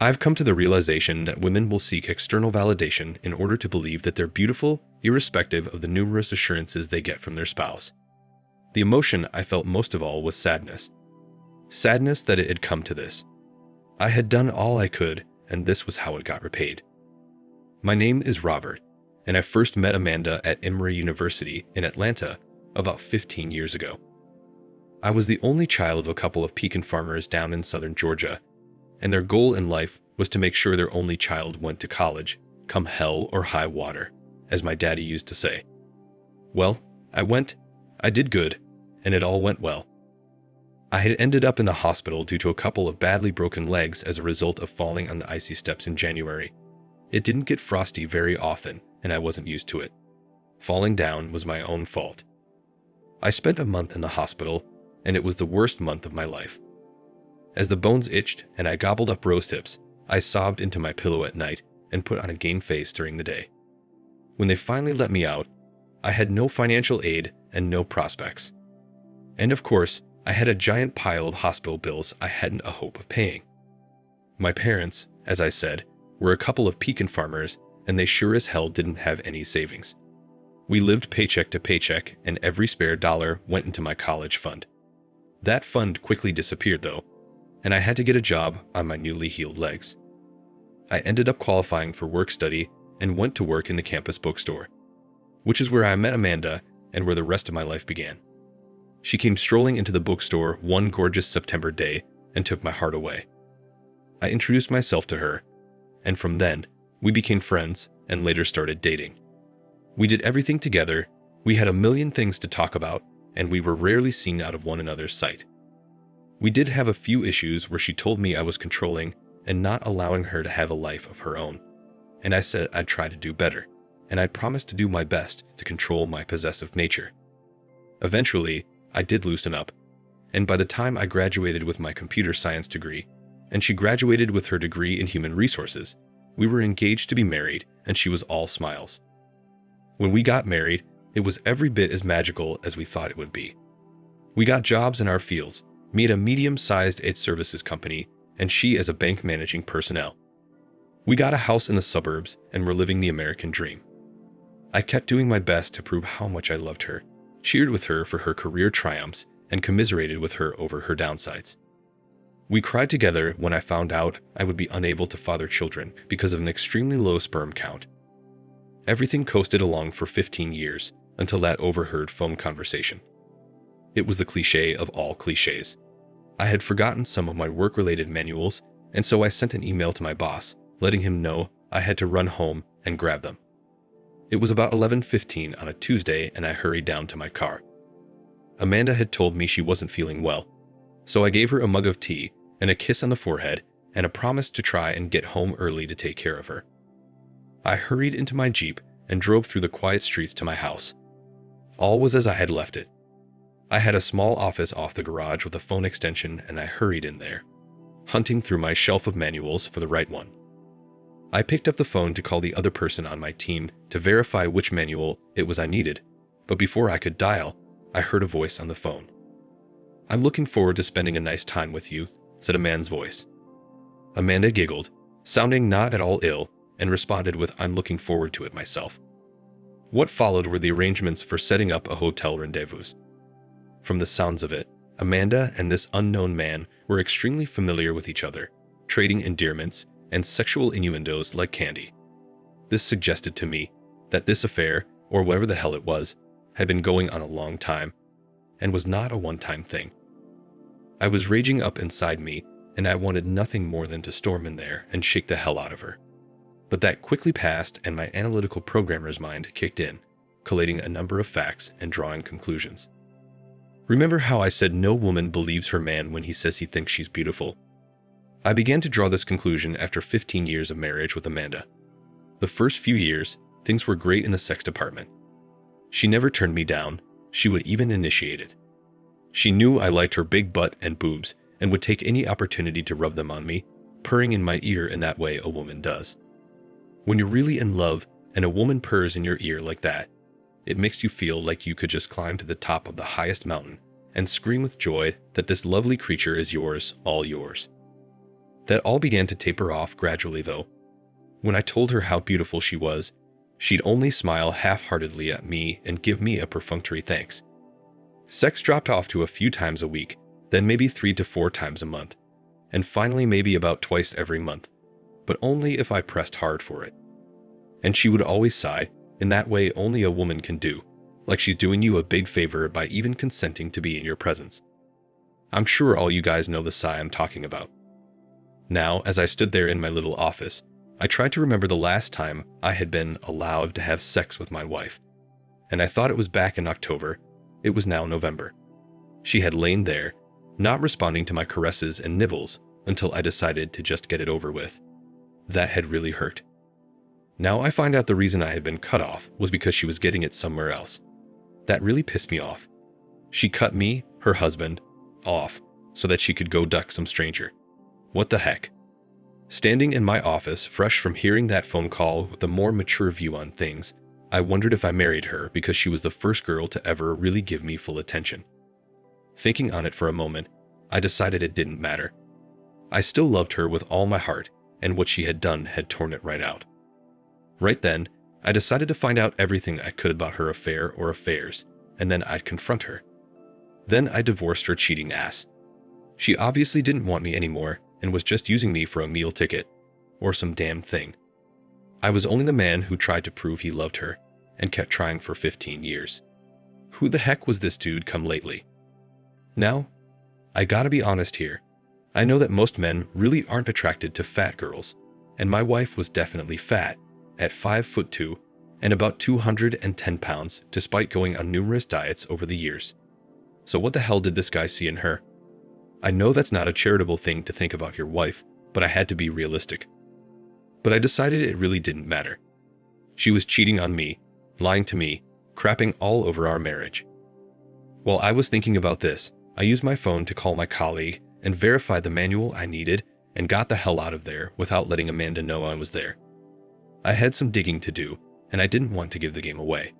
I've come to the realization that women will seek external validation in order to believe that they're beautiful, irrespective of the numerous assurances they get from their spouse. The emotion I felt most of all was sadness. Sadness that it had come to this. I had done all I could, and this was how it got repaid. My name is Robert, and I first met Amanda at Emory University in Atlanta about 15 years ago. I was the only child of a couple of pecan farmers down in southern Georgia, and their goal in life was to make sure their only child went to college, come hell or high water, as my daddy used to say. Well, I went, I did good, and it all went well. I had ended up in the hospital due to a couple of badly broken legs as a result of falling on the icy steps in January. It didn't get frosty very often, and I wasn't used to it. Falling down was my own fault. I spent a month in the hospital, and it was the worst month of my life. As the bones itched and I gobbled up rose hips, I sobbed into my pillow at night and put on a game face during the day. When they finally let me out, I had no financial aid and no prospects. And of course, I had a giant pile of hospital bills I hadn't a hope of paying. My parents, as I said, were a couple of pecan farmers, and they sure as hell didn't have any savings. We lived paycheck to paycheck, and every spare dollar went into my college fund. That fund quickly disappeared though, and I had to get a job on my newly healed legs. I ended up qualifying for work study and went to work in the campus bookstore, which is where I met Amanda and where the rest of my life began. She came strolling into the bookstore one gorgeous September day and took my heart away. I introduced myself to her, and from then, we became friends and later started dating. We did everything together, we had a million things to talk about, and we were rarely seen out of one another's sight. We did have a few issues where she told me I was controlling and not allowing her to have a life of her own, and I said I'd try to do better, and I promised to do my best to control my possessive nature. Eventually, I did loosen up, and by the time I graduated with my computer science degree, and she graduated with her degree in human resources, we were engaged to be married, and she was all smiles. When we got married, it was every bit as magical as we thought it would be. We got jobs in our fields, me at a medium-sized aid services company, and she as a bank managing personnel. We got a house in the suburbs and were living the American dream. I kept doing my best to prove how much I loved her, cheered with her for her career triumphs, and commiserated with her over her downsides. We cried together when I found out I would be unable to father children because of an extremely low sperm count. Everything coasted along for 15 years until that overheard phone conversation. It was the cliche of all cliches. I had forgotten some of my work-related manuals, and so I sent an email to my boss, letting him know I had to run home and grab them. It was about 11:15 on a Tuesday, and I hurried down to my car. Amanda had told me she wasn't feeling well, so I gave her a mug of tea and a kiss on the forehead and a promise to try and get home early to take care of her. I hurried into my Jeep and drove through the quiet streets to my house. All was as I had left it. I had a small office off the garage with a phone extension, and I hurried in there, hunting through my shelf of manuals for the right one. I picked up the phone to call the other person on my team to verify which manual it was I needed, but before I could dial, I heard a voice on the phone. "I'm looking forward to spending a nice time with you," said a man's voice. Amanda giggled, sounding not at all ill, and responded with, "I'm looking forward to it myself." What followed were the arrangements for setting up a hotel rendezvous. From the sounds of it, Amanda and this unknown man were extremely familiar with each other, trading endearments and sexual innuendos like candy. This suggested to me that this affair, or whatever the hell it was, had been going on a long time, and was not a one-time thing. I was raging up inside me, and I wanted nothing more than to storm in there and shake the hell out of her. But that quickly passed, and my analytical programmer's mind kicked in, collating a number of facts and drawing conclusions. Remember how I said no woman believes her man when he says he thinks she's beautiful? I began to draw this conclusion after 15 years of marriage with Amanda. The first few years, things were great in the sex department. She never turned me down, she would even initiate it. She knew I liked her big butt and boobs and would take any opportunity to rub them on me, purring in my ear in that way a woman does. When you're really in love and a woman purrs in your ear like that, it makes you feel like you could just climb to the top of the highest mountain and scream with joy that this lovely creature is yours, all yours. That all began to taper off gradually, though. When I told her how beautiful she was, she'd only smile half-heartedly at me and give me a perfunctory thanks. Sex dropped off to a few times a week, then maybe 3 to 4 times a month, and finally maybe about twice every month, but only if I pressed hard for it. And she would always sigh, in that way only a woman can do, like she's doing you a big favor by even consenting to be in your presence. I'm sure all you guys know the sigh I'm talking about. Now, as I stood there in my little office, I tried to remember the last time I had been allowed to have sex with my wife, and I thought it was back in October. It was now November. She had lain there, not responding to my caresses and nibbles until I decided to just get it over with. That had really hurt. Now I find out the reason I had been cut off was because she was getting it somewhere else. That really pissed me off. She cut me, her husband, off so that she could go duck some stranger. What the heck? Standing in my office, fresh from hearing that phone call with a more mature view on things, I wondered if I married her because she was the first girl to ever really give me full attention. Thinking on it for a moment, I decided it didn't matter. I still loved her with all my heart, and what she had done had torn it right out. Right then, I decided to find out everything I could about her affair or affairs, and then I'd confront her. Then I divorced her cheating ass. She obviously didn't want me anymore and was just using me for a meal ticket, or some damn thing. I was only the man who tried to prove he loved her, and kept trying for 15 years. Who the heck was this dude come lately? Now, I gotta be honest here. I know that most men really aren't attracted to fat girls, and my wife was definitely fat, at 5'2" and about 210 pounds despite going on numerous diets over the years. So what the hell did this guy see in her? I know that's not a charitable thing to think about your wife, but I had to be realistic. But I decided it really didn't matter. She was cheating on me, lying to me, crapping all over our marriage. While I was thinking about this, I used my phone to call my colleague and verify the manual I needed and got the hell out of there without letting Amanda know I was there. I had some digging to do, and I didn't want to give the game away.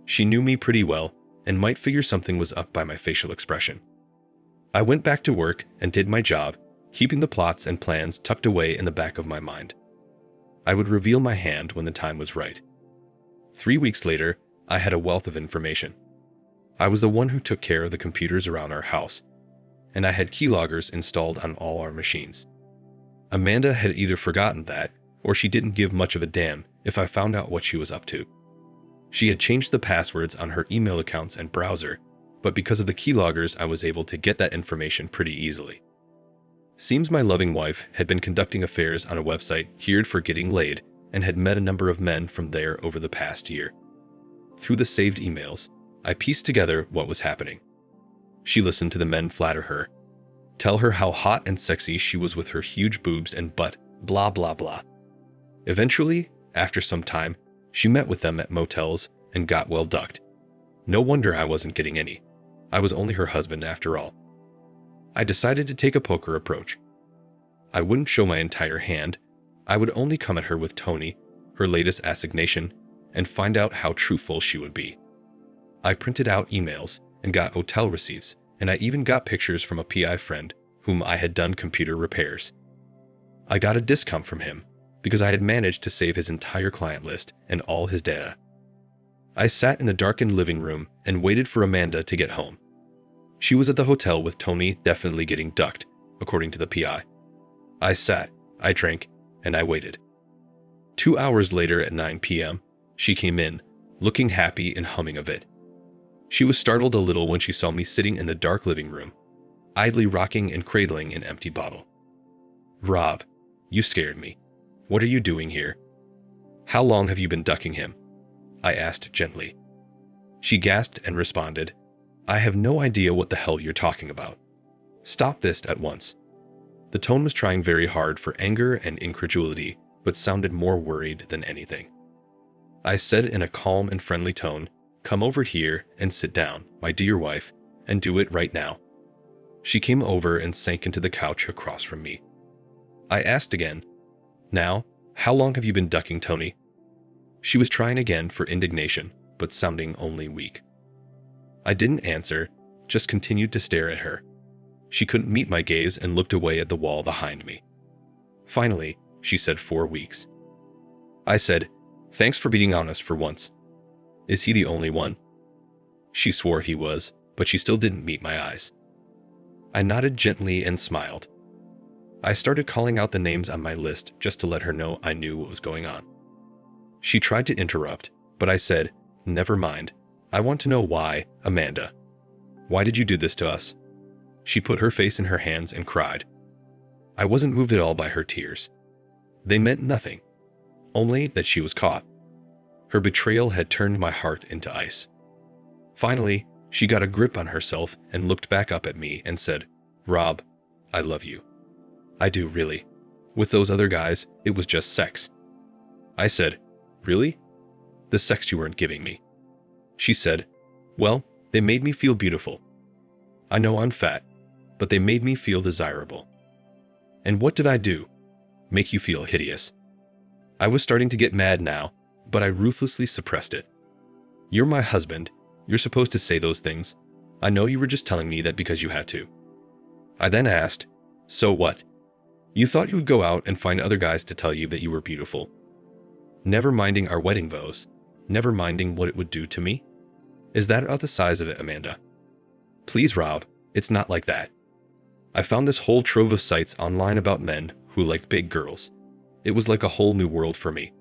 She knew me pretty well and might figure something was up by my facial expression. I went back to work and did my job, keeping the plots and plans tucked away in the back of my mind. I would reveal my hand when the time was right. 3 weeks later, I had a wealth of information. I was the one who took care of the computers around our house, and I had keyloggers installed on all our machines. Amanda had either forgotten that, or she didn't give much of a damn if I found out what she was up to. She had changed the passwords on her email accounts and browser, but because of the keyloggers, I was able to get that information pretty easily. Seems my loving wife had been conducting affairs on a website geared for getting laid and had met a number of men from there over the past year. Through the saved emails, I pieced together what was happening. She listened to the men flatter her, tell her how hot and sexy she was with her huge boobs and butt, blah blah blah. Eventually, after some time, she met with them at motels and got well ducked. No wonder I wasn't getting any. I was only her husband after all. I decided to take a poker approach. I wouldn't show my entire hand. I would only come at her with Tony, her latest assignation, and find out how truthful she would be. I printed out emails and got hotel receipts, and I even got pictures from a PI friend whom I had done computer repairs. I got a discount from him because I had managed to save his entire client list and all his data. I sat in the darkened living room and waited for Amanda to get home. She was at the hotel with Tony, definitely getting ducked, according to the PI. I sat, I drank, and I waited. 2 hours later at 9 p.m., she came in, looking happy and humming a bit. She was startled a little when she saw me sitting in the dark living room, idly rocking and cradling an empty bottle. "Rob, you scared me. What are you doing here? How long have you been ducking him?" I asked gently. She gasped and responded, "I have no idea what the hell you're talking about. Stop this at once." The tone was trying very hard for anger and incredulity, but sounded more worried than anything. I said in a calm and friendly tone, "Come over here and sit down, my dear wife, and do it right now." She came over and sank into the couch across from me. I asked again, "Now, how long have you been ducking Tony?" She was trying again for indignation, but sounding only weak. I didn't answer, just continued to stare at her. She couldn't meet my gaze and looked away at the wall behind me. Finally, she said 4 weeks. I said, "Thanks for being honest for once. Is he the only one?" She swore he was, but she still didn't meet my eyes. I nodded gently and smiled. I started calling out the names on my list just to let her know I knew what was going on. She tried to interrupt, but I said, "Never mind. I want to know why, Amanda. Why did you do this to us?" She put her face in her hands and cried. I wasn't moved at all by her tears. They meant nothing, only that she was caught. Her betrayal had turned my heart into ice. Finally, she got a grip on herself and looked back up at me and said, "Rob, I love you. I do, really. With those other guys, it was just sex." I said, "Really? The sex you weren't giving me." She said, "Well, they made me feel beautiful. I know I'm fat, but they made me feel desirable." And what did I do? Make you feel hideous. I was starting to get mad now, but I ruthlessly suppressed it. "You're my husband. You're supposed to say those things. I know you were just telling me that because you had to." I then asked, "So what? You thought you would go out and find other guys to tell you that you were beautiful? Never minding our wedding vows, never minding what it would do to me? Is that about the size of it, Amanda? Please, Rob, it's not like that. I found this whole trove of sites online about men who like big girls. It was like a whole new world for me.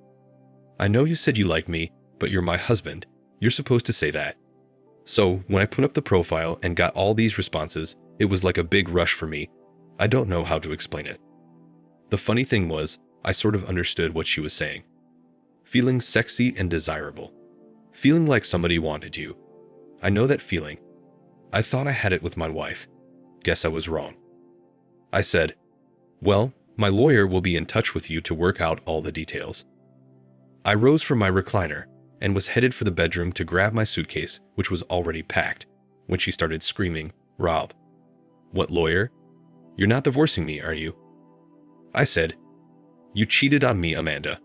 I know you said you like me, but you're my husband. You're supposed to say that. So when I put up the profile and got all these responses, it was like a big rush for me. I don't know how to explain it." The funny thing was, I sort of understood what she was saying. Feeling sexy and desirable. Feeling like somebody wanted you. I know that feeling. I thought I had it with my wife. Guess I was wrong. I said, "Well, my lawyer will be in touch with you to work out all the details." I rose from my recliner and was headed for the bedroom to grab my suitcase, which was already packed, when she started screaming, "Rob." "What lawyer? You're not divorcing me, are you?" I said, "You cheated on me, Amanda.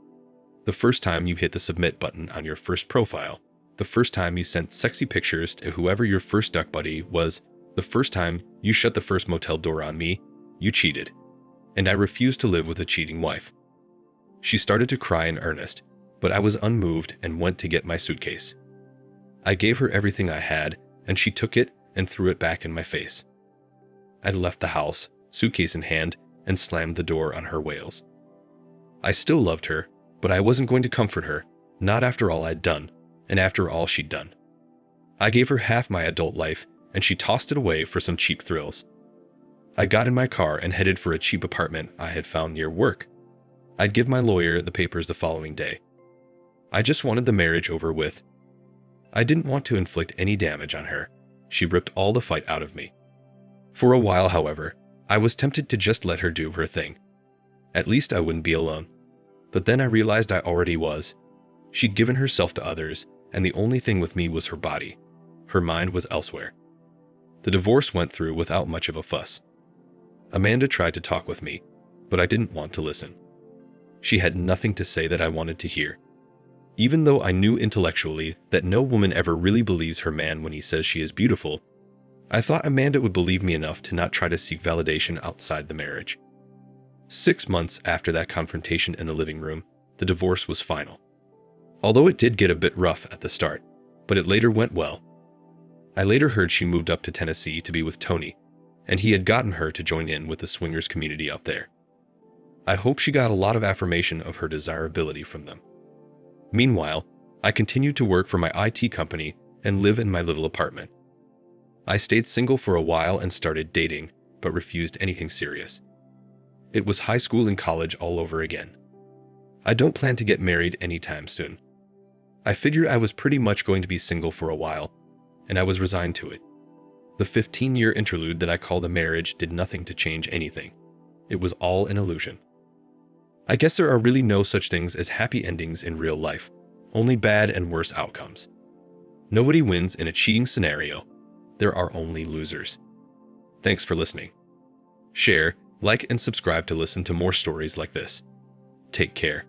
The first time you hit the submit button on your first profile, the first time you sent sexy pictures to whoever your first duck buddy was, the first time you shut the first motel door on me, you cheated. And I refuse to live with a cheating wife." She started to cry in earnest, but I was unmoved and went to get my suitcase. I gave her everything I had, and she took it and threw it back in my face. I left the house, suitcase in hand, and slammed the door on her wails. I still loved her, but I wasn't going to comfort her, not after all I'd done, and after all she'd done. I gave her half my adult life, and she tossed it away for some cheap thrills. I got in my car and headed for a cheap apartment I had found near work. I'd give my lawyer the papers the following day. I just wanted the marriage over with. I didn't want to inflict any damage on her. She ripped all the fight out of me. For a while, however, I was tempted to just let her do her thing. At least I wouldn't be alone. But then I realized I already was. She'd given herself to others, and the only thing with me was her body. Her mind was elsewhere. The divorce went through without much of a fuss. Amanda tried to talk with me, but I didn't want to listen. She had nothing to say that I wanted to hear. Even though I knew intellectually that no woman ever really believes her man when he says she is beautiful, I thought Amanda would believe me enough to not try to seek validation outside the marriage. 6 months after that confrontation in the living room, the divorce was final. Although it did get a bit rough at the start, but it later went well. I later heard she moved up to Tennessee to be with Tony, and he had gotten her to join in with the swingers community out there. I hope she got a lot of affirmation of her desirability from them. Meanwhile, I continued to work for my IT company and live in my little apartment. I stayed single for a while and started dating, but refused anything serious. It was high school and college all over again. I don't plan to get married anytime soon. I figured I was pretty much going to be single for a while, and I was resigned to it. The 15-year interlude that I called a marriage did nothing to change anything. It was all an illusion. I guess there are really no such things as happy endings in real life, only bad and worse outcomes. Nobody wins in a cheating scenario. There are only losers. Thanks for listening. Share, like, and subscribe to listen to more stories like this. Take care.